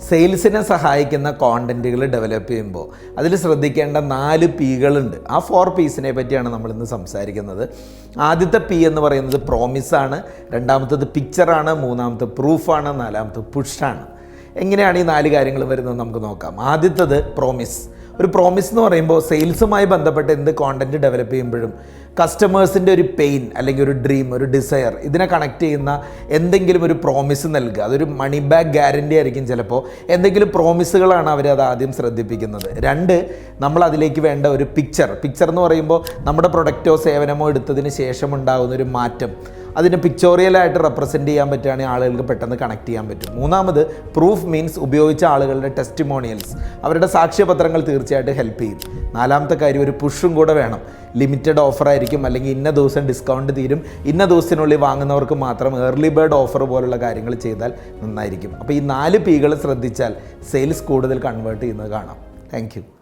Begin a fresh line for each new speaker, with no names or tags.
സെയിൽസിനെ സഹായിക്കുന്ന കോണ്ടൻറ്റുകൾ ഡെവലപ്പ് ചെയ്യുമ്പോൾ അതിൽ ശ്രദ്ധിക്കേണ്ട 4 പീകളുണ്ട്. ആ 4 പീസിനെ പറ്റിയാണ് നമ്മളിന്ന് സംസാരിക്കുന്നത്. ആദ്യത്തെ പി എന്ന് പറയുന്നത് പ്രോമിസാണ്, രണ്ടാമത്തത് പിക്ചറാണ്, മൂന്നാമത്തെ പ്രൂഫാണ്, നാലാമത്തെ പുഷാണ്. എങ്ങനെയാണ് ഈ 4 കാര്യങ്ങൾ വരുന്നത് നമുക്ക് നോക്കാം. ആദ്യത്തത് പ്രോമിസ്. ഒരു പ്രോമിസ് എന്ന് പറയുമ്പോൾ സെയിൽസുമായി ബന്ധപ്പെട്ട് എന്ത് കോണ്ടൻറ്റ് ഡെവലപ്പ് ചെയ്യുമ്പോഴും കസ്റ്റമേഴ്സിൻ്റെ ഒരു പെയിൻ അല്ലെങ്കിൽ ഒരു ഡ്രീം, ഒരു ഡിസയർ, ഇതിനെ കണക്ട് ചെയ്യുന്ന എന്തെങ്കിലും ഒരു പ്രോമിസ് നൽകുക. അതൊരു മണി ബാക്ക് ഗ്യാരണ്ടി ആയിരിക്കും. ചിലപ്പോൾ എന്തെങ്കിലും പ്രോമിസുകളാണ് അവരത് ആദ്യം ശ്രദ്ധിപ്പിക്കുന്നത്. 2, നമ്മൾ അതിലേക്ക് വേണ്ട ഒരു പിക്ചർ എന്ന് പറയുമ്പോൾ നമ്മുടെ പ്രൊഡക്റ്റോ സേവനമോ എടുത്തതിന് ശേഷം ഉണ്ടാകുന്ന ഒരു മാറ്റം, അതിനെ പിക്ചോറിയലായിട്ട് റെപ്രസെൻറ്റ് ചെയ്യാൻ പറ്റുകയാണെങ്കിൽ ആളുകൾക്ക് പെട്ടെന്ന് കണക്ട് ചെയ്യാൻ പറ്റും. 3ാമത് പ്രൂഫ് മീൻസ് ഉപയോഗിച്ച ആളുകളുടെ ടെസ്റ്റിമോണിയൽസ്, അവരുടെ സാക്ഷ്യപത്രങ്ങൾ തീർച്ചയായിട്ടും ഹെൽപ്പ് ചെയ്യും. 4ാമത്തെ കാര്യം ഒരു പുഷും കൂടെ വേണം. ലിമിറ്റഡ് ഓഫർ ആയിരിക്കും, അല്ലെങ്കിൽ ഇന്ന ദിവസം ഡിസ്കൗണ്ട് തീരും, ഇന്ന ദിവസത്തിനുള്ളിൽ വാങ്ങുന്നവർക്ക് മാത്രം ഏർലി ബേർഡ് ഓഫർ പോലുള്ള കാര്യങ്ങൾ ചെയ്താൽ നന്നായിരിക്കും. അപ്പോൾ ഈ 4 പീകൾ ശ്രദ്ധിച്ചാൽ സെയിൽസ് കൂടുതൽ കൺവേർട്ട് ചെയ്യുന്നത് കാണാം. താങ്ക്